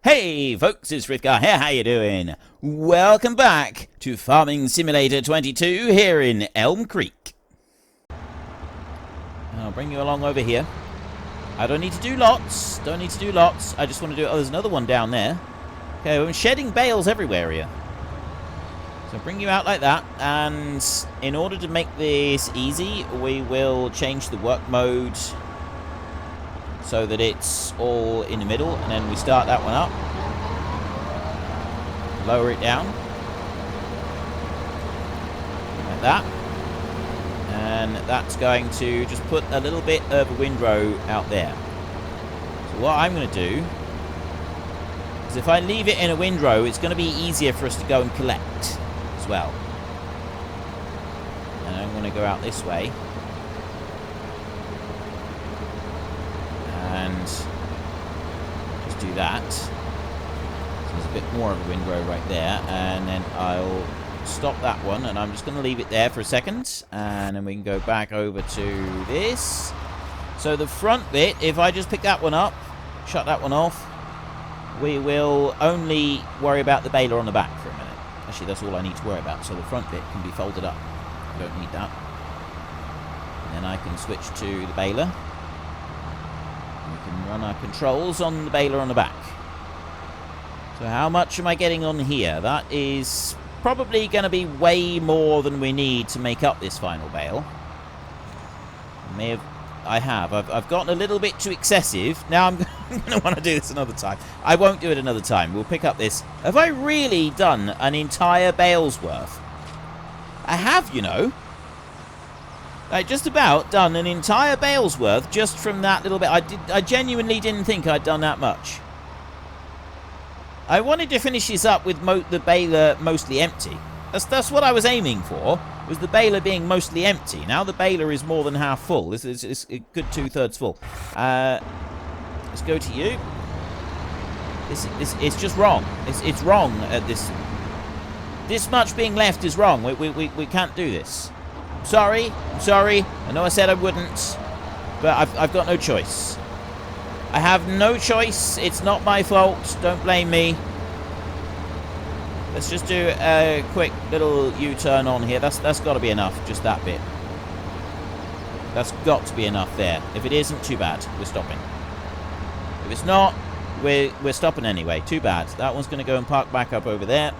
Hey folks, it's Frithgar here, how you doing? Welcome back to Farming Simulator 22 here in Elm Creek. I'll bring you along over here. I don't need to do lots, I just want to do, oh, there's another one down there. Okay, I'm shedding bales everywhere here. So bring you out like that, and in order to make this easy, we will change the work mode so that it's all in the middle, and then we start that one up. Lower it down. Like that. And that's going to just put a little bit of a windrow out there. So what I'm going to do is if I leave it in a windrow, it's going to be easier for us to go and collect as well. And I'm going to go out this way. And just do that. So there's a bit more of a windrow right there, and then I'll stop that one, and I'm just going to leave it there for a second, and then we can go back over to this. So the front bit, if I just pick that one up, shut that one off, we will only worry about the baler on the back for a minute. Actually, that's all I need to worry about. So the front bit can be folded up. I don't need that. And then I can switch to the baler. We can run our controls on the baler on the back. So how much am I getting on here? That is probably going to be way more than we need to make up this final bale. I've gotten a little bit too excessive. Now I'm going to want to do this another time. I won't do it another time. We'll pick up this. Have I really done an entire bale's worth? I have, you know. Like, just about done an entire bale's worth just from that little bit. I genuinely didn't think I'd done that much. I wanted to finish this up with the baler mostly empty. That's what I was aiming for, was the baler being mostly empty. Now the baler is more than half full. This is a good 2/3 full. Let's go to you. It's just wrong. It's wrong at this. This much being left is wrong. We can't do this. I'm sorry. I know I said I wouldn't, but I've got no choice. I have no choice. It's not my fault. Don't blame me. Let's just do a quick little U-turn on here. That's got to be enough. Just that bit. That's got to be enough there. If it isn't, too bad. We're stopping. If it's not, we're stopping anyway. Too bad. That one's going to go and park back up over there.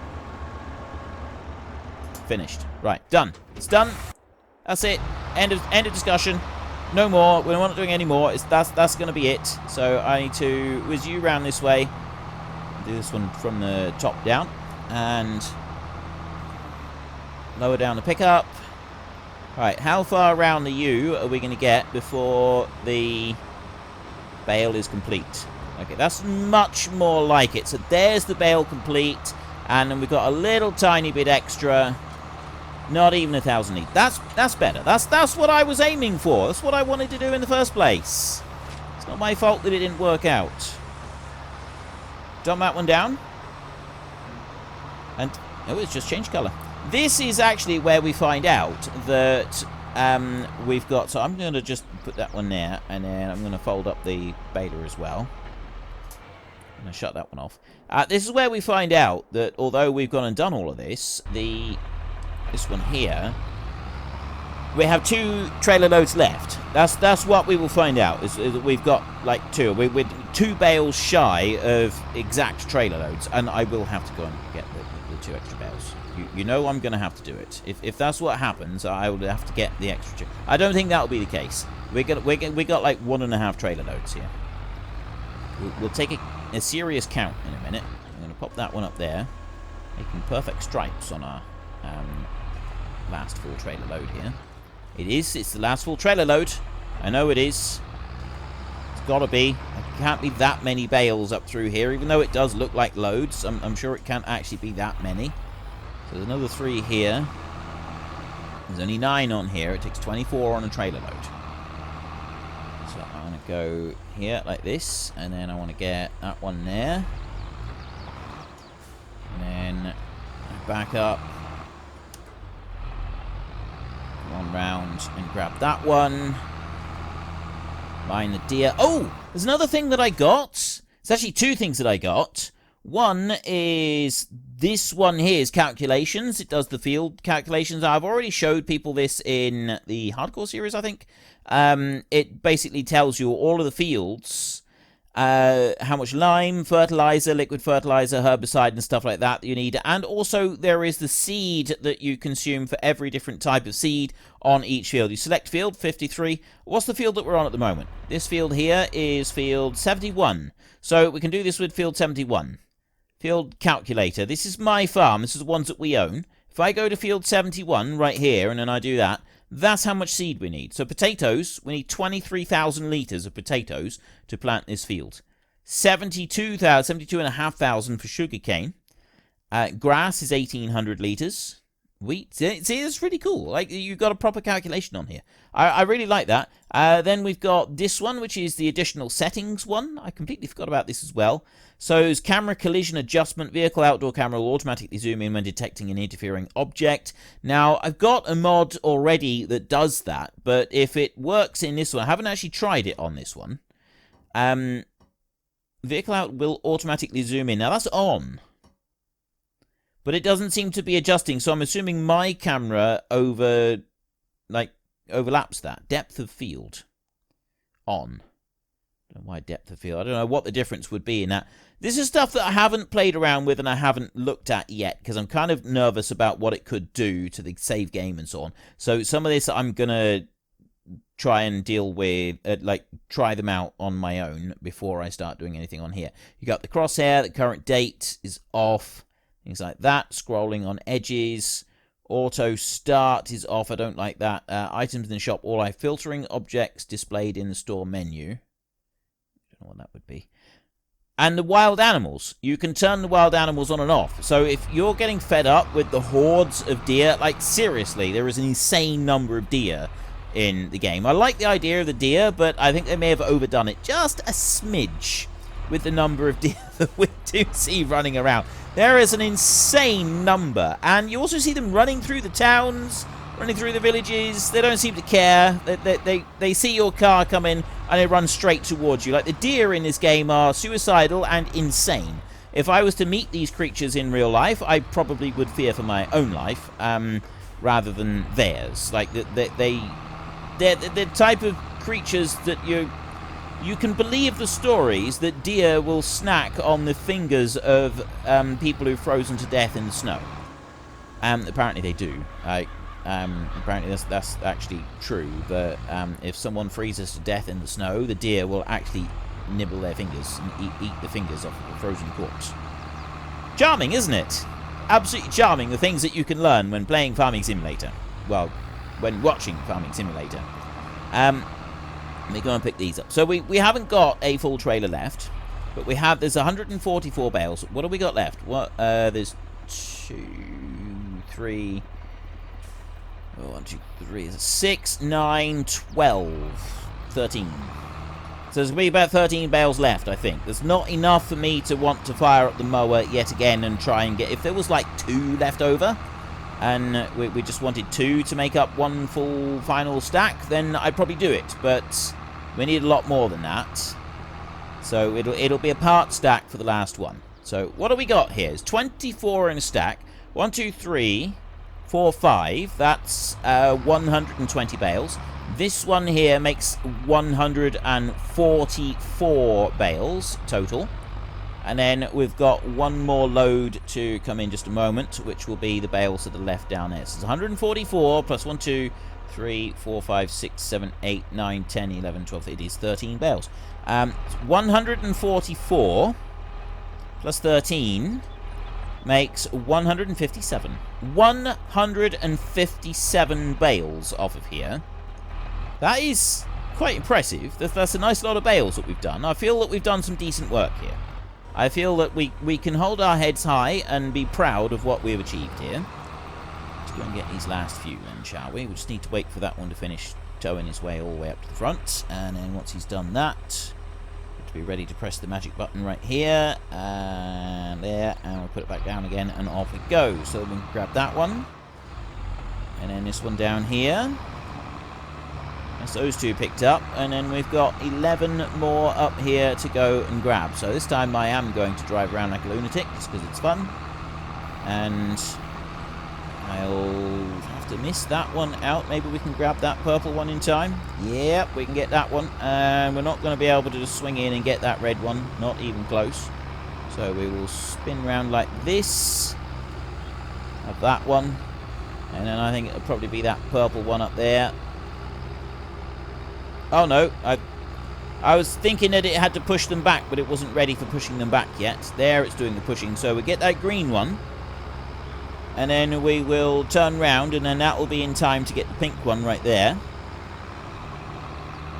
Finished. Right. Done. It's done. That's it. End of discussion. No more. We're not doing any more. That's going to be it. So I need to whiz you around this way. Do this one from the top down. And lower down the pickup. Right, how far around the U are we going to get before the bale is complete? Okay, that's much more like it. So there's the bale complete. And then we've got a little tiny bit extra. Not even 1,000 litres. That's better. That's what I was aiming for. That's what I wanted to do in the first place. It's not my fault that it didn't work out. Dump that one down. And, oh, it's just changed colour. This is actually where we find out that we've got... So I'm going to just put that one there, and then I'm going to fold up the baler as well. I'm going to shut that one off. This is where we find out that although we've gone and done all of this, this one here, we have 2 trailer loads left. That's what we will find out, is that we've got like 2. We're 2 bales shy of exact trailer loads, and I will have to go and get the 2 extra bales. You know I'm going to have to do it. If that's what happens, I will have to get the extra 2. I don't think that will be the case. We got like 1.5 trailer loads here. We'll take a serious count in a minute. I'm going to pop that one up there, making perfect stripes on our last full trailer load here. It's the last full trailer load. I know it is. It's got to be. There can't be that many bales up through here, even though it does look like loads. I'm sure it can't actually be that many. So there's another 3 here. There's only 9 on here. It takes 24 on a trailer load. So I want to go here like this, and then I want to get that one there. And then back up. Come on round and grab that one. Line the deer. Oh! There's another thing that I got. It's actually 2 things that I got. One is this one here is calculations. It does the field calculations. I've already showed people this in the hardcore series, I think. It basically tells you all of the fields, how much lime, fertilizer, liquid fertilizer, herbicide, and stuff like that you need. And also there is the seed that you consume for every different type of seed on each field. You select field 53. What's the field that we're on at the moment? This field here is field 71. So we can do this with field 71. Field calculator. This is my farm. This is the ones that we own. If I go to field 71 right here and then I do that, that's how much seed we need. So potatoes, we need 23,000 litres of potatoes to plant this field. 72,500 for sugarcane. Grass is 1,800 litres. Wheat, see, it's really cool. Like, you've got a proper calculation on here. I really like that. Then we've got this one, which is the additional settings one. I completely forgot about this as well. So it's camera collision adjustment. Vehicle outdoor camera will automatically zoom in when detecting an interfering object. Now, I've got a mod already that does that, but if it works in this one, I haven't actually tried it on this one. Vehicle out will automatically zoom in. Now, that's on. But it doesn't seem to be adjusting, so I'm assuming my camera overlaps that. Depth of field. On. I don't know why depth of field. I don't know what the difference would be in that. This is stuff that I haven't played around with and I haven't looked at yet, because I'm kind of nervous about what it could do to the save game and so on. So some of this I'm going to try and deal with, try them out on my own before I start doing anything on here. You got the crosshair, the current date is off. Things like that. Scrolling on edges. Auto start is off. I don't like that. Items in the shop. All I filtering objects displayed in the store menu. I don't know what that would be. And the wild animals. You can turn the wild animals on and off. So if you're getting fed up with the hordes of deer, like seriously, there is an insane number of deer in the game. I like the idea of the deer, but I think they may have overdone it just a smidge with the number of deer that we do see running around. There is an insane number, and you also see them running through the towns, running through the villages. They don't seem to care. They see your car come in, and they run straight towards you. Like, the deer in this game are suicidal and insane. If I was to meet these creatures in real life, I probably would fear for my own life, rather than theirs. Like, they're the type of creatures that you can believe the stories that deer will snack on the fingers of people who've frozen to death in the snow. Apparently they do. Apparently that's actually true. That if someone freezes to death in the snow, the deer will actually nibble their fingers and eat the fingers off the frozen corpse. Charming, isn't it? Absolutely charming, the things that you can learn when playing Farming Simulator. Well, when watching Farming Simulator. Let me go and pick these up. So we haven't got a full trailer left, but there's 144 bales. What have we got left? What? There's 2, 3. Oh, 1, 2, 3. 6, 9, 12, 13. So there's going to be about 13 bales left, I think. There's not enough for me to want to fire up the mower yet again and try and get... If there was like 2 left over, and we just wanted 2 to make up one full final stack, then I'd probably do it. But we need a lot more than that. So it'll be a part stack for the last one. So what do we got here? It's 24 in a stack. 1, 2, 3, 4, 5. That's 120 bales. This one here makes 144 bales total. And then we've got one more load to come in just a moment, which will be the bales to the left down there. So it's 144 plus 1, 2, 3, 4, 5, 6, 7, 8, 9, 10, 11, 12. It is 13 bales. 144 plus 13 makes 157. 157 bales off of here. That is quite impressive. That's a nice lot of bales that we've done. I feel that we've done some decent work here. I feel that we can hold our heads high and be proud of what we've achieved here. Let's go and get these last few then, shall we? We just need to wait for that one to finish towing his way all the way up to the front. And then once he's done that, to be ready to press the magic button right here. And there. And we'll put it back down again and off it goes. So we can grab that one. And then this one down here. That's those two picked up, and then we've got 11 more up here to go and grab. So this time I am going to drive around like a lunatic, just because it's fun. And I'll have to miss that one out. Maybe we can grab that purple one in time. Yep, we can get that one. And we're not going to be able to just swing in and get that red one. Not even close. So we will spin round like this. Have that one. And then I think it'll probably be that purple one up there. Oh no, I was thinking that it had to push them back, but it wasn't ready for pushing them back yet. There, it's doing the pushing. So we get that green one. And then we will turn round, and then that will be in time to get the pink one right there.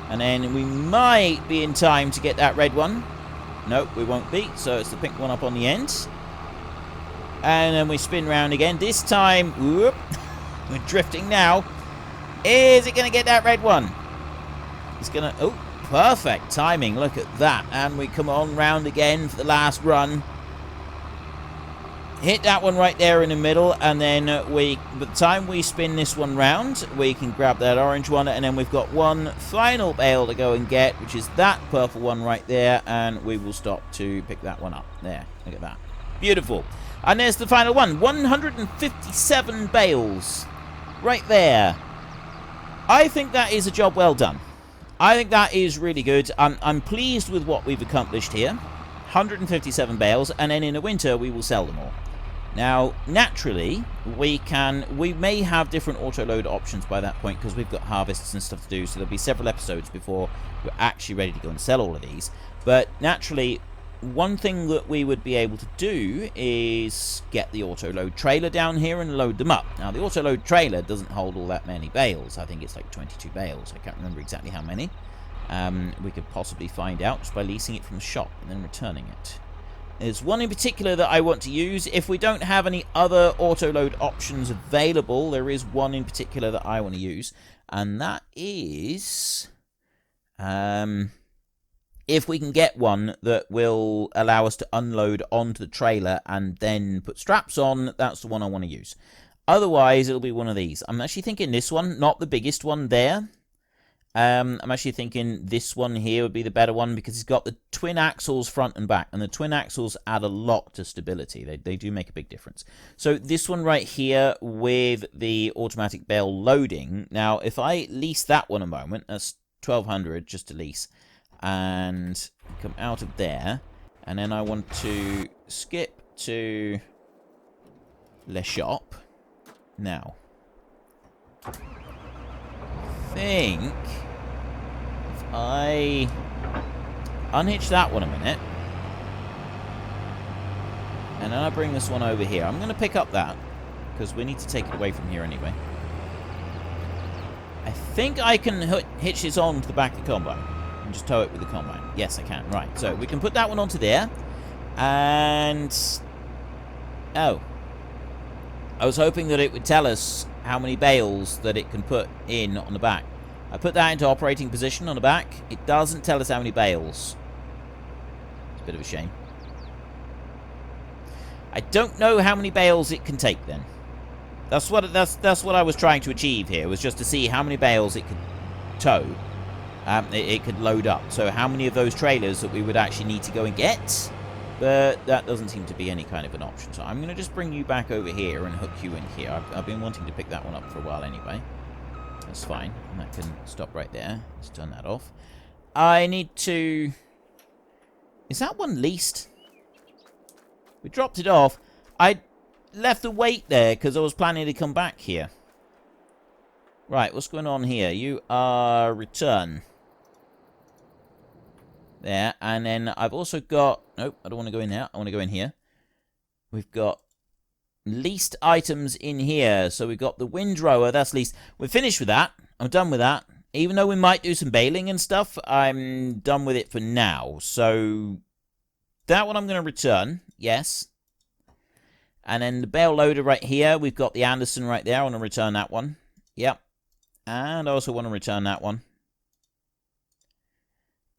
And then we might be in time to get that red one. Nope, we won't be. So it's the pink one up on the end. And then we spin round again. This time, whoop, we're drifting now. Is it going to get that red one? It's going to... Oh, perfect timing. Look at that. And we come on round again for the last run. Hit that one right there in the middle. And then by the time we spin this one round, we can grab that orange one. And then we've got one final bale to go and get, which is that purple one right there. And we will stop to pick that one up. There. Look at that. Beautiful. And there's the final one. 157 bales. Right there. I think that is a job well done. I think that is really good. I'm pleased with what we've accomplished here. 157 bales, and then in the winter we will sell them all. Now, naturally, we may have different auto-load options by that point, because we've got harvests and stuff to do, so there'll be several episodes before we're actually ready to go and sell all of these. But naturally, one thing that we would be able to do is get the auto-load trailer down here and load them up. Now, the auto-load trailer doesn't hold all that many bales. I think it's like 22 bales. I can't remember exactly how many. We could possibly find out just by leasing it from the shop and then returning it. There's one in particular that I want to use. If we don't have any other auto-load options available, there is one in particular that I want to use. And that is... if we can get one that will allow us to unload onto the trailer and then put straps on, that's the one I want to use. Otherwise, it'll be one of these. I'm actually thinking this one, not the biggest one there. I'm actually thinking this one here would be the better one because it's got the twin axles front and back. And the twin axles add a lot to stability. They do make a big difference. So this one right here with the automatic bale loading. Now, if I lease that one a moment, that's 1,200 just to lease. And come out of there, and then I want to skip to Le Shop. Now, I think if I unhitch that one a minute, and then I bring this one over here, I'm going to pick up that, because we need to take it away from here anyway. I think I can hitch this on to the back of the combine. And just tow it with the combine. Yes, I can. Right, so we can put that one onto there. And... oh. I was hoping that it would tell us how many bales that it can put in on the back. I put that into operating position on the back. It doesn't tell us how many bales. It's a bit of a shame. I don't know how many bales it can take then. That's what I was trying to achieve here, was just to see how many bales it could tow. It could load up. So how many of those trailers that we would actually need to go and get? But that doesn't seem to be any kind of an option. So I'm going to just bring you back over here and hook you in here. I've been wanting to pick that one up for a while anyway. That's fine. And that can stop right there. Let's turn that off. I need to... is that one leased? We dropped it off. I left the weight there because I was planning to come back here. Right, what's going on here? You are return. There, and then I've also got... nope, I don't want to go in there. I want to go in here. We've got leased items in here. So we've got the windrower, that's leased. We're finished with that. I'm done with that. Even though we might do some baling and stuff, I'm done with it for now. So that one I'm going to return. Yes. And then the bale loader right here. We've got the Anderson right there. I want to return that one. Yep. And I also want to return that one.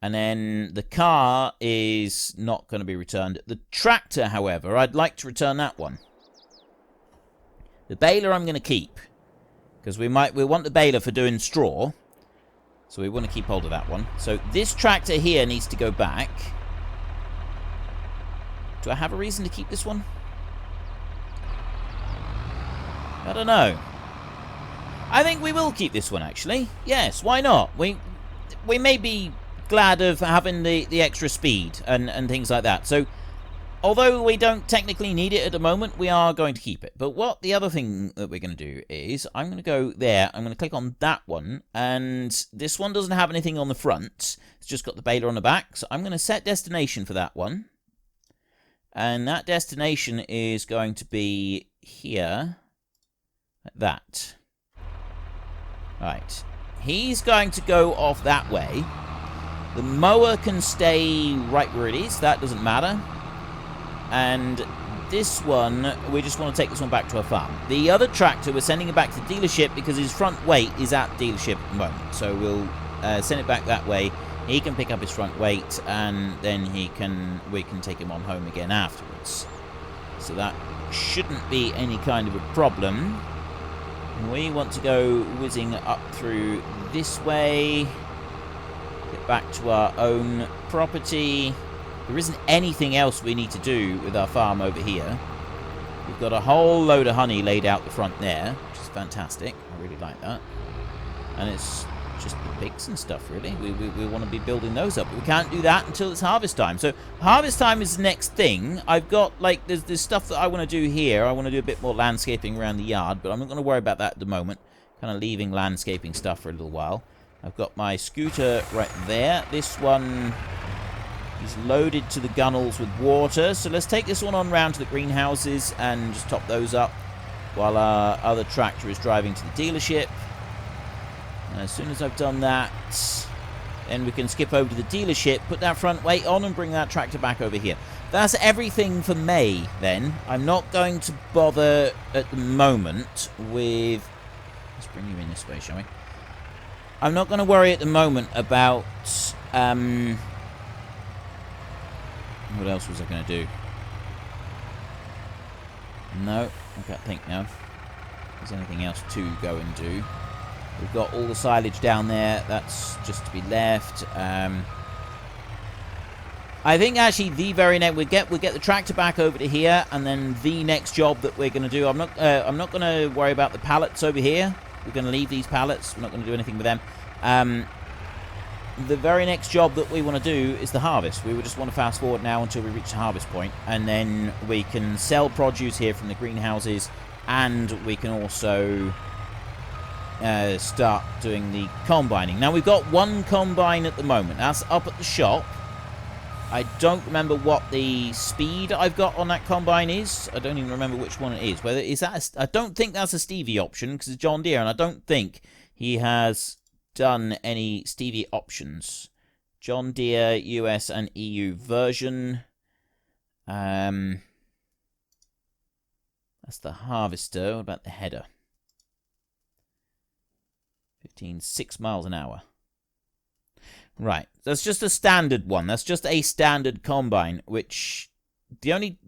And then the car is not going to be returned. The tractor, however, I'd like to return that one. The baler I'm going to keep. Because we want the baler for doing straw. So we want to keep hold of that one. So this tractor here needs to go back. Do I have a reason to keep this one? I don't know. I think we will keep this one, actually. Yes, why not? We may be glad of having the extra speed and things like that. So, although we don't technically need it at the moment, we are going to keep it. But what the other thing that we're going to do is, I'm going to go there, I'm going to click on that one, and this one doesn't have anything on the front. It's just got the baler on the back. So I'm going to set destination for that one. And that destination is going to be here, like that. Right. He's going to go off that way. The mower can stay right where it is. That doesn't matter. And this one, we just want to take this one back to our farm. The other tractor, we're sending it back to the dealership because his front weight is at dealership at the moment. So we'll send it back that way. He can pick up his front weight, and then we can take him on home again afterwards. So that shouldn't be any kind of a problem. We want to go whizzing up through this way. Get back to our own property. There isn't anything else we need to do with our farm over here. We've got a whole load of honey laid out the front there, which is fantastic. I really like that. And it's just the pigs and stuff, really. We want to be building those up. But we can't do that until it's harvest time. So harvest time is the next thing. I've got, like, there's stuff that I want to do here. I want to do a bit more landscaping around the yard, but I'm not going to worry about that at the moment. Kind of leaving landscaping stuff for a little while. I've got my scooter right there. This one is loaded to the gunnels with water. So let's take this one on round to the greenhouses and just top those up while our other tractor is driving to the dealership. And as soon as I've done that, then we can skip over to the dealership, put that front weight on, and bring that tractor back over here. That's everything for May, then. I'm not going to bother at the moment with... Let's bring you in this way, shall we? I'm not going to worry at the moment about... What else was I going to do? No, I can't think now. If there's anything else to go and do. We've got all the silage down there. That's just to be left. I think actually the very next we'll get the tractor back over to here, and then the next job that we're going to do. I'm not going to worry about the pallets over here. We're going to leave these pallets. We're not going to do anything with them. The very next job that we want to do is the harvest. We would just want to fast forward now until we reach the harvest point, and then we can sell produce here from the greenhouses, and we can also start doing the combining. Now, we've got one combine at the moment. That's up at the shop. I don't remember what the speed I've got on that combine is. I don't even remember which one it is. Whether is that I don't think that's a Stevie option because it's John Deere, and I don't think he has done any Stevie options. John Deere US and EU version. That's the harvester. What about the header? 6 miles an hour. Right, that's just a standard one. That's just a standard combine, which the only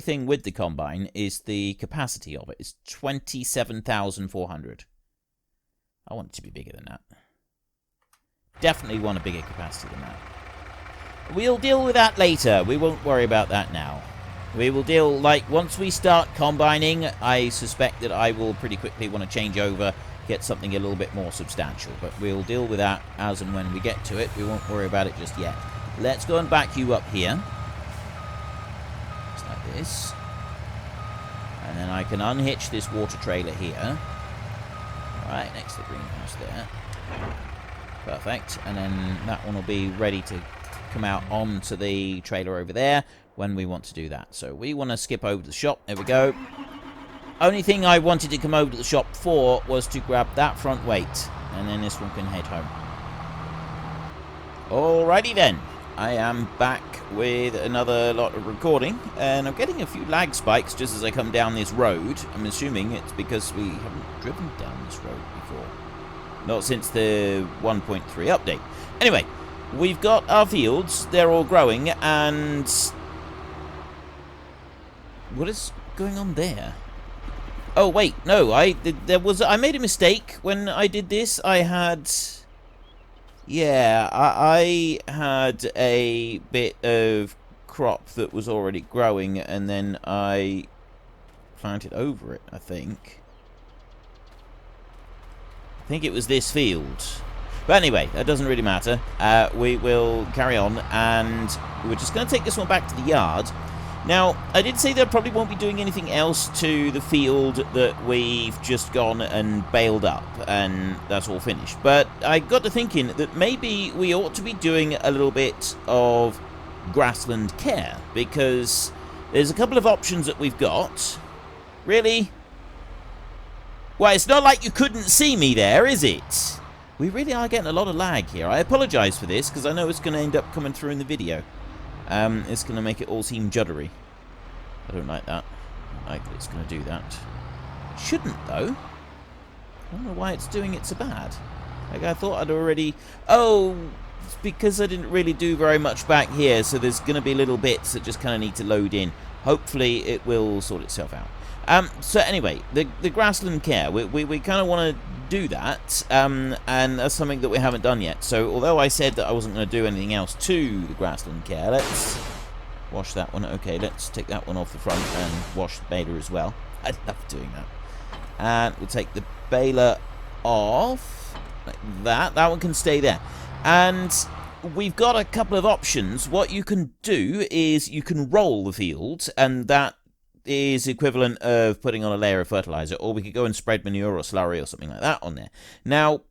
thing with the combine is the capacity of it. It's 27,400. I want it to be bigger than that. Definitely want a bigger capacity than that. We'll deal with that later. We won't worry about that now. We will deal, like, once we start combining, I suspect that I will pretty quickly want to change over, get something a little bit more substantial. But we'll deal with that as and when we get to it. We won't worry about it just yet. Let's go and back you up here. Just like this. And then I can unhitch this water trailer here. Right, next to the greenhouse there. Perfect. And then that one will be ready to come out onto the trailer over there when we want to do that. So we want to skip over to the shop. There we go. Only thing I wanted to come over to the shop for was to grab that front weight. And then this one can head home. Alrighty then. I am back with another lot of recording. And I'm getting a few lag spikes just as I come down this road. I'm assuming it's because we haven't driven down this road before. Not since the 1.3 update. Anyway, we've got our fields. They're all growing. And what is going on there? Oh wait, no, I made a mistake when I did this. I had Yeah, I had a bit of crop that was already growing, and then I planted over it, I think. I think it was this field. But anyway, that doesn't really matter. We will carry on, and we're just going to take this one back to the yard. Now, I did say that I probably won't be doing anything else to the field that we've just gone and baled up, and that's all finished. But I got to thinking that maybe we ought to be doing a little bit of grassland care, because there's a couple of options that we've got. Really? Well, it's not like you couldn't see me there, is it? We really are getting a lot of lag here. I apologise for this, because I know it's going to end up coming through in the video. It's going to make it all seem juddery. I don't like that. I don't like that it's going to do that. It shouldn't, though. I don't know why it's doing it so bad. Like, I thought I'd already... Oh, it's because I didn't really do very much back here, so there's going to be little bits that just kind of need to load in. Hopefully, it will sort itself out. So anyway, the grassland care, we kind of want to do that, and that's something that we haven't done yet. So although I said that I wasn't going to do anything else to the grassland care, let's wash that one. Okay, let's take that one off the front and wash the baler as well. I love doing that. And we'll take the baler off, like that. That one can stay there. And we've got a couple of options. What you can do is you can roll the field, and that is equivalent of putting on a layer of fertilizer, or we could go and spread manure or slurry or something like that on there. Now,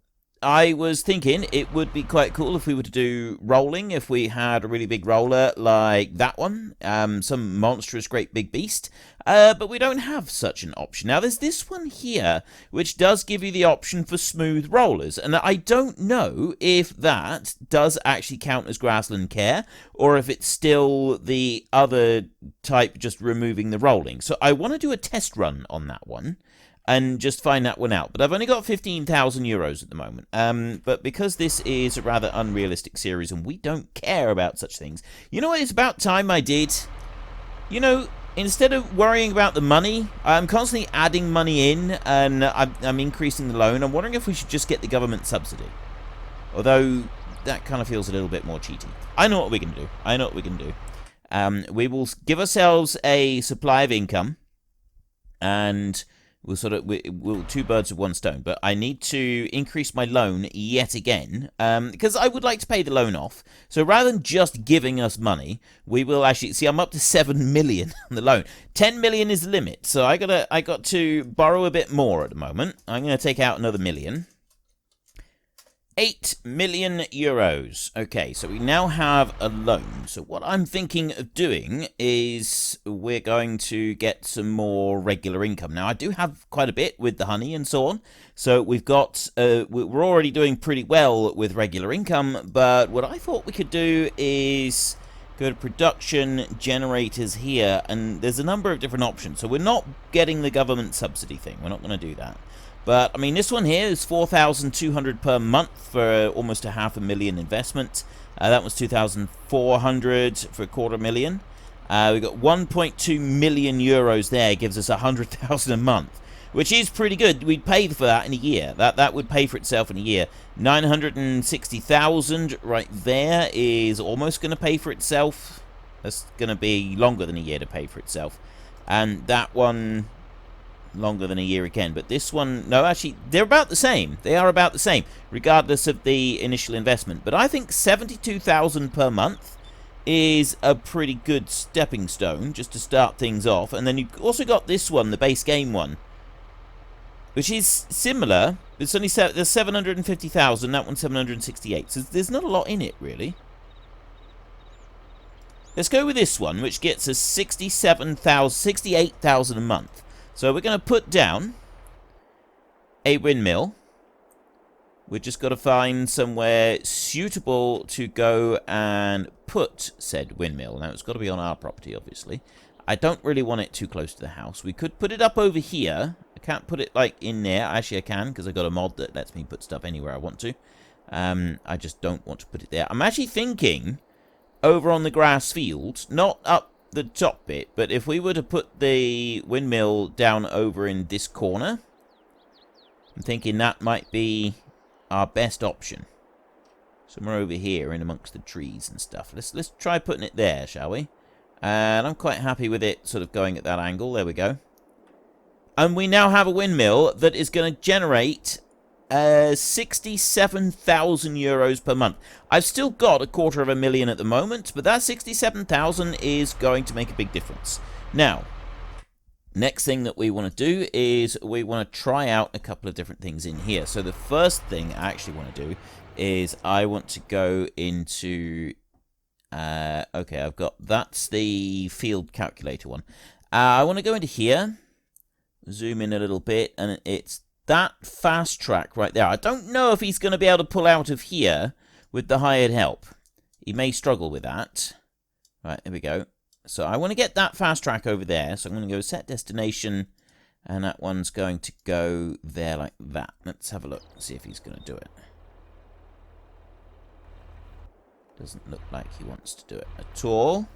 I was thinking it would be quite cool if we were to do rolling, if we had a really big roller like that one, some monstrous great big beast, but we don't have such an option. Now, there's this one here, which does give you the option for smooth rollers, and I don't know if that does actually count as grassland care, or if it's still the other type, just removing the rolling. So I want to do a test run on that one, and just find that one out. But I've only got 15,000 euros at the moment. But because this is a rather unrealistic series and we don't care about such things, you know what, it's about time I did? You know, instead of worrying about the money, I'm constantly adding money in, and I'm increasing the loan. I'm wondering if we should just get the government subsidy. Although, that kind of feels a little bit more cheaty. I know what we can do. I know what we can do. We will give ourselves a supply of income, and we'll two birds with one stone. But I need to increase my loan yet again, because I would like to pay the loan off. So rather than just giving us money, we will actually see. I'm up to 7 million on the loan. 10 million is the limit. So I got to borrow a bit more at the moment. I'm going to take out another million. 8 million euros. Okay, so we now have a loan. So what I'm thinking of doing is we're going to get some more regular income. Now, I do have quite a bit with the honey and so on. So we've got, we're already doing pretty well with regular income. But what I thought we could do is go to production generators here. And there's a number of different options. So we're not getting the government subsidy thing. We're not going to do that. But, I mean, this one here is 4,200 per month for almost a $500,000 investment. That was 2,400 for $250,000. We got 1.2 million euros there, gives us 100,000 a month, which is pretty good. We'd pay for that in a year. That would pay for itself in a year. 960,000 right there is almost going to pay for itself. That's going to be longer than a year to pay for itself. And that one, longer than a year again. But this one, no, actually, they're about the same. They are about the same, regardless of the initial investment. But I think 72,000 per month is a pretty good stepping stone, just to start things off. And then you've also got this one, the base game one, which is similar. It's only there's 750,000, that one's 768. So there's not a lot in it, really. Let's go with this one, which gets us 68,000 a month. So we're going to put down a windmill. We've just got to find somewhere suitable to go and put said windmill. Now, it's got to be on our property, obviously. I don't really want it too close to the house. We could put it up over here. I can't put it, like, in there. Actually, I can, because I've got a mod that lets me put stuff anywhere I want to. I just don't want to put it there. I'm actually thinking over on the grass field, not up the top bit, but if we were to put the windmill down over in this corner, I'm thinking that might be our best option. somewhere over here in amongst the trees and stuff. Let's try putting it there, shall we? And I'm quite happy with it sort of going at that angle. There we go. And we now have a windmill that is going to generate 67,000 euros per month. I've still got 250,000 at the moment, but that 67,000 is going to make a big difference. Now, next thing that we want to do is we want to try out a couple of different things in here. So the first thing I actually want to do is I want to go into... okay, I've got... That's the field calculator one. I want to go into here, zoom in a little bit, and it's that fast track right there. I don't know if he's going to be able to pull out of here with the hired help. He may struggle with that. Right, there we go. So I want to get that fast track over there. So I'm going to go set destination, and that one's going to go there like that. Let's have a look and see if he's going to do it. Doesn't look like he wants to do it at all.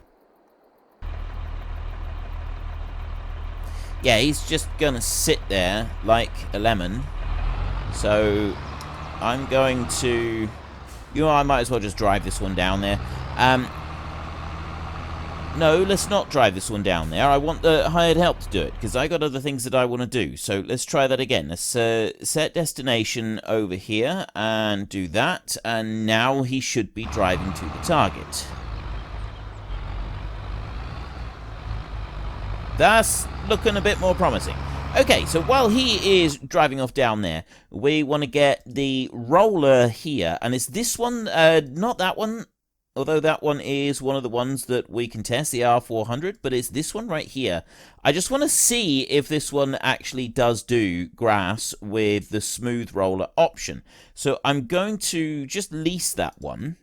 Yeah, he's just going to sit there like a lemon. So I'm going to... You know, I might as well just drive this one down there. No, let's not drive this one down there. I want the hired help to do it, because I got other things that I want to do. So let's try that again. Let's set destination over here and do that. And now he should be driving to the target. That's looking a bit more promising. Okay, so while he is driving off down there, we want to get the roller here. And it's this one, not that one, although that one is one of the ones that we can test, the R400, but it's this one right here. I just want to see if this one actually does do grass with the smooth roller option. So I'm going to just lease that one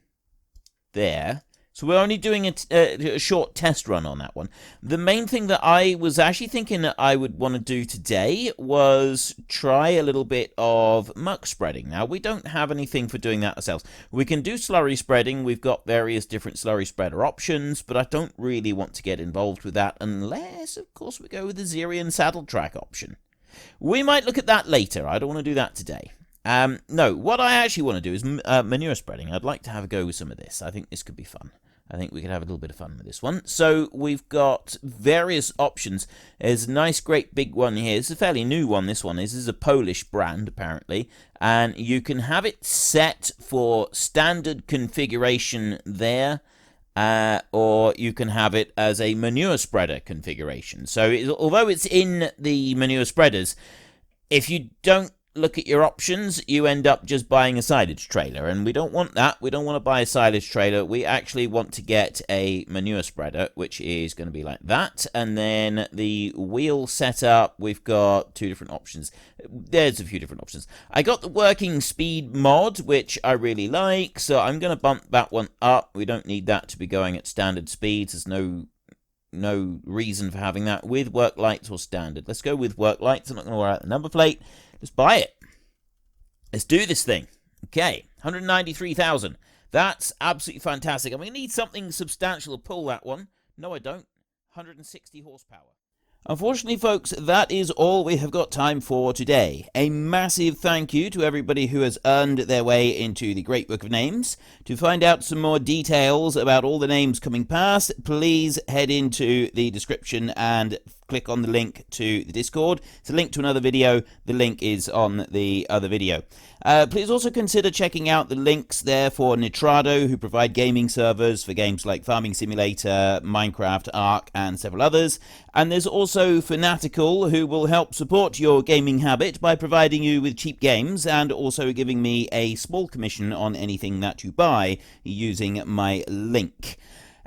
there. So we're only doing a short test run on that one. The main thing that I was actually thinking that I would want to do today was try a little bit of muck spreading. Now, we don't have anything for doing that ourselves. We can do slurry spreading. We've got various different slurry spreader options, but I don't really want to get involved with that unless, of course, we go with the Xerion saddle track option. We might look at that later. I don't want to do that today. No, what I actually want to do is manure spreading. I'd like to have a go with some of this. I think this could be fun. I think we could have a little bit of fun with this one. So we've got various options. There's a nice, great big one here. It's a fairly new one, this one is. This is a Polish brand, apparently. And you can have it set for standard configuration there. Or you can have it as a manure spreader configuration. So although it's in the manure spreaders, if you don't look at your options, you end up just buying a silage trailer, and we don't want that. We don't want to buy a silage trailer. We actually want to get a manure spreader, which is going to be like that. And then the wheel setup, we've got two different options. There's a few different options. I got the working speed mod, which I really like, so I'm going to bump that one up. We don't need that to be going at standard speeds. There's no reason for having that with work lights or standard. Let's go with work lights. I'm not going to wear out the number plate. Let's buy it. Let's do this thing. Okay, 193,000. That's absolutely fantastic. I'm going to need something substantial to pull that one. No, I don't. 160 horsepower. Unfortunately, folks, that is all we have got time for today. A massive thank you to everybody who has earned their way into the Great Book of Names. To find out some more details about all the names coming past, please head into the description and click on the link to the Discord. It's a link to another video. The link is on the other video. Please also consider checking out the links there for Nitrado, who provide gaming servers for games like Farming Simulator, Minecraft, Ark, and several others. And there's also Fanatical, who will help support your gaming habit by providing you with cheap games and also giving me a small commission on anything that you buy using my link.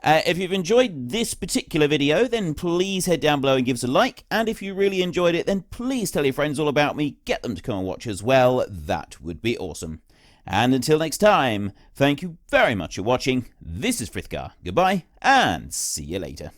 If you've enjoyed this particular video, then please head down below and give us a like. And if you really enjoyed it, then please tell your friends all about me. Get them to come and watch as well. That would be awesome. And until next time, thank you very much for watching. This is Frithgar. Goodbye, and see you later.